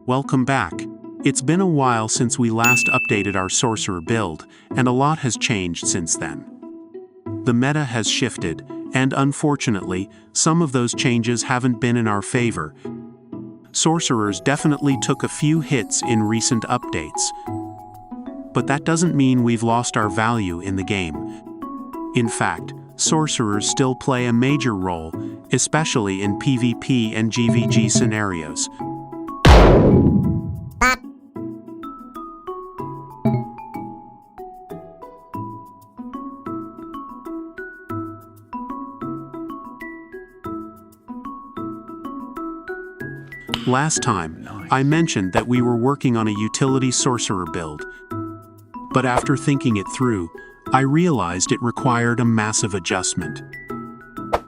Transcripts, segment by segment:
Welcome back. It's been a while since we last updated our Sorcerer build, and a lot has changed since then. The meta has shifted, and unfortunately, some of those changes haven't been in our favor. Sorcerers definitely took a few hits in recent updates. But that doesn't mean we've lost our value in the game. In fact, Sorcerers still play a major role, especially in PvP and GVG scenarios. Last time, I mentioned that we were working on a utility Sorcerer build. But after thinking it through, I realized it required a massive adjustment.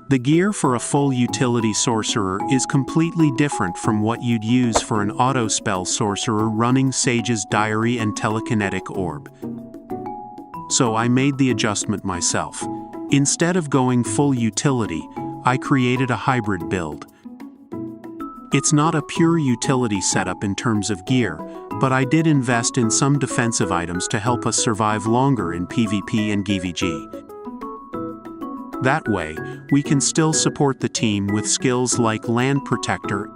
The gear for a full utility Sorcerer is completely different from what you'd use for an auto-spell Sorcerer running Sage's Diary and Telekinetic Orb. So I made the adjustment myself. Instead of going full utility, I created a hybrid build. It's not a pure utility setup in terms of gear, but I did invest in some defensive items to help us survive longer in PvP and GVG. That way, we can still support the team with skills like Land Protector,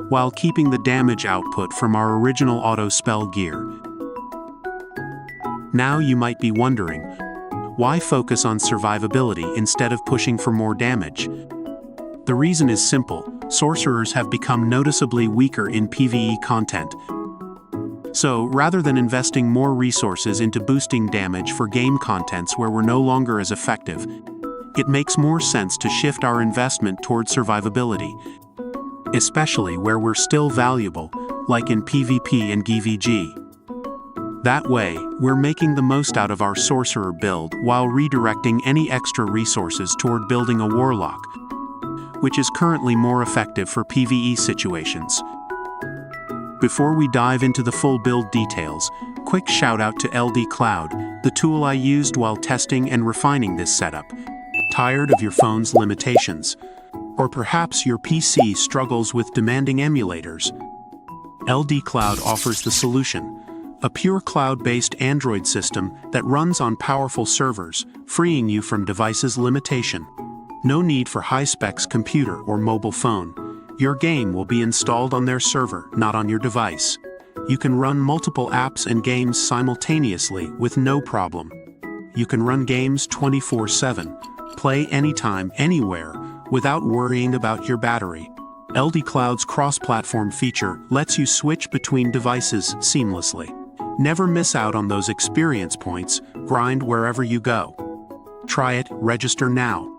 while keeping the damage output from our original auto-spell gear. Now you might be wondering, why focus on survivability instead of pushing for more damage? The reason is simple. Sorcerers have become noticeably weaker in PvE content. So, rather than investing more resources into boosting damage for game contents where we're no longer as effective, it makes more sense to shift our investment toward survivability, especially where we're still valuable, like in PvP and GVG. That way, we're making the most out of our Sorcerer build while redirecting any extra resources toward building a Warlock, which is currently more effective for PvE situations. Before we dive into the full build details, quick shout out to LDCloud, the tool I used while testing and refining this setup. Tired of your phone's limitations? Or perhaps your PC struggles with demanding emulators? LDCloud offers the solution, a pure cloud-based Android system that runs on powerful servers, freeing you from devices' limitation. No need for high-specs computer or mobile phone. Your game will be installed on their server, not on your device. You can run multiple apps and games simultaneously with no problem. You can run games 24/7, play anytime, anywhere, without worrying about your battery. LDCloud's cross-platform feature lets you switch between devices seamlessly. Never miss out on those experience points, grind wherever you go. Try it, register now.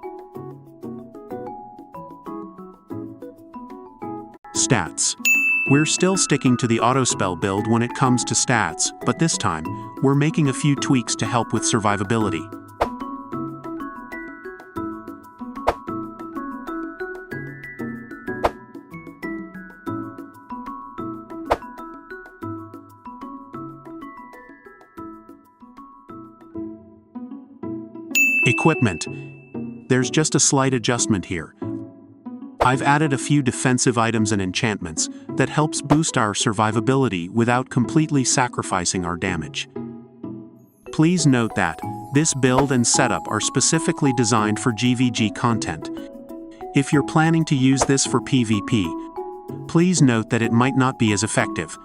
Stats. We're still sticking to the auto-spell build when it comes to stats, but this time, we're making a few tweaks to help with survivability. Equipment. There's just a slight adjustment here. I've added a few defensive items and enchantments that helps boost our survivability without completely sacrificing our damage. Please note that this build and setup are specifically designed for GVG content. If you're planning to use this for PvP, please note that it might not be as effective,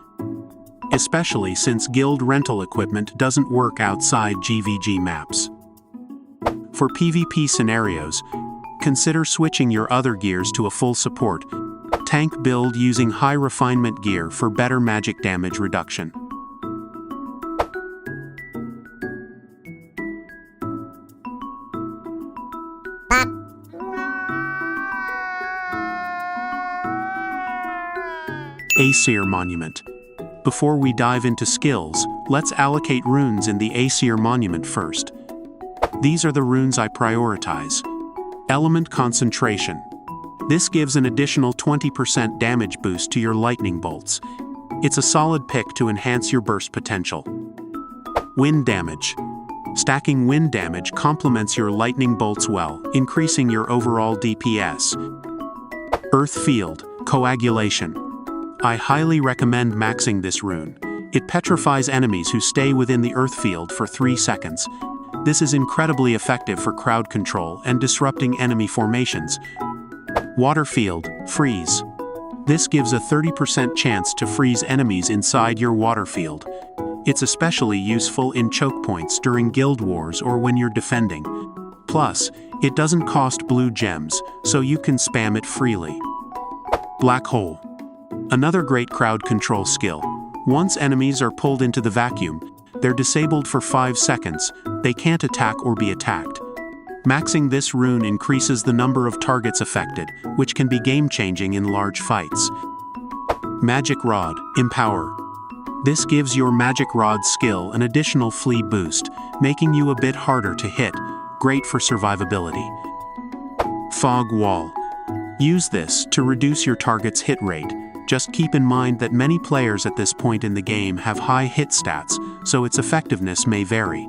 especially since guild rental equipment doesn't work outside GVG maps. For PvP scenarios, consider switching your other gears to a full support tank build using high refinement gear for better magic damage reduction. Aesir Monument. Before we dive into skills, let's allocate runes in the Aesir Monument first. These are the runes I prioritize. Element Concentration. This gives an additional 20% damage boost to your lightning bolts. It's a solid pick to enhance your burst potential. Wind Damage. Stacking wind damage complements your lightning bolts well, increasing your overall DPS. Earth Field, Coagulation. I highly recommend maxing this rune. It petrifies enemies who stay within the Earth Field for 3 seconds. This is incredibly effective for crowd control and disrupting enemy formations. Water Field, Freeze. This gives a 30% chance to freeze enemies inside your water field. It's especially useful in choke points during guild wars or when you're defending. Plus, it doesn't cost blue gems, so you can spam it freely. Black Hole. Another great crowd control skill. Once enemies are pulled into the vacuum, they're disabled for 5 seconds. They can't attack or be attacked. Maxing this rune increases the number of targets affected, which can be game-changing in large fights. Magic Rod, Empower. This gives your Magic Rod skill an additional flee boost, making you a bit harder to hit, great for survivability. Fog Wall. Use this to reduce your target's hit rate. Just keep in mind that many players at this point in the game have high hit stats, so its effectiveness may vary.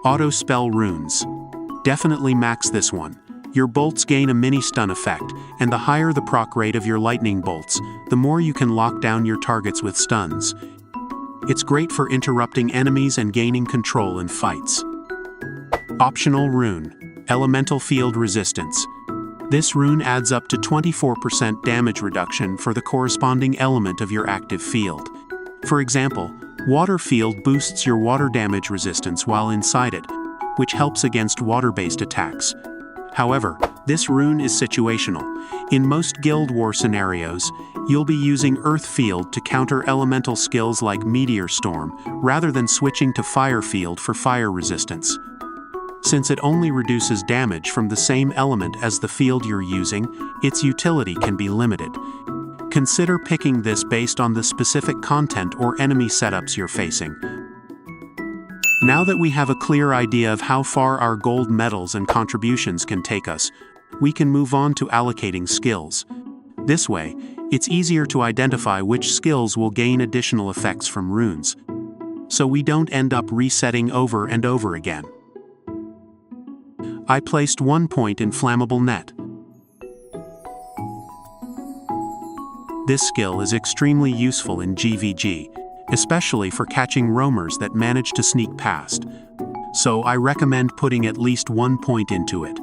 Auto Spell Runes. Definitely max this one. Your bolts gain a mini stun effect, and the higher the proc rate of your lightning bolts, the more you can lock down your targets with stuns. It's great for interrupting enemies and gaining control in fights. Optional Rune, Elemental Field Resistance. This rune adds up to 24% damage reduction for the corresponding element of your active field. For example, Water Field boosts your water damage resistance while inside it, which helps against water-based attacks. However, this rune is situational. In most Guild War scenarios, you'll be using Earth Field to counter elemental skills like Meteor Storm, rather than switching to Fire Field for fire resistance. Since it only reduces damage from the same element as the field you're using, its utility can be limited. Consider picking this based on the specific content or enemy setups you're facing. Now that we have a clear idea of how far our gold medals and contributions can take us, we can move on to allocating skills. This way, it's easier to identify which skills will gain additional effects from runes, so we don't end up resetting over and over again. I placed 1 point in Flammable Net. This skill is extremely useful in GVG, especially for catching roamers that manage to sneak past. So I recommend putting at least 1 point into it.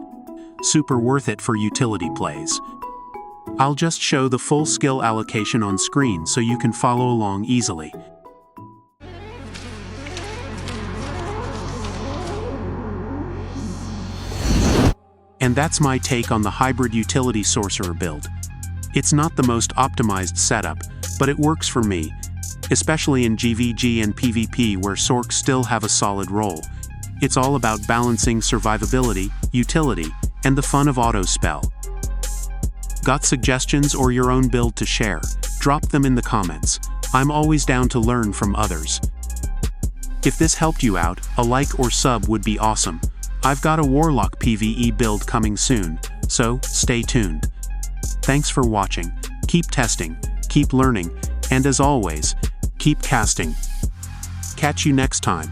Super worth it for utility plays. I'll just show the full skill allocation on screen so you can follow along easily. And that's my take on the hybrid utility sorcerer build. It's not the most optimized setup, but it works for me, especially in GVG and PvP where Sorcs still have a solid role. It's all about balancing survivability, utility, and the fun of auto spell. Got suggestions or your own build to share? Drop them in the comments. I'm always down to learn from others. If this helped you out, a like or sub would be awesome. I've got a Warlock PvE build coming soon, so stay tuned. Thanks for watching. Keep testing, keep learning, and as always, keep casting. Catch you next time.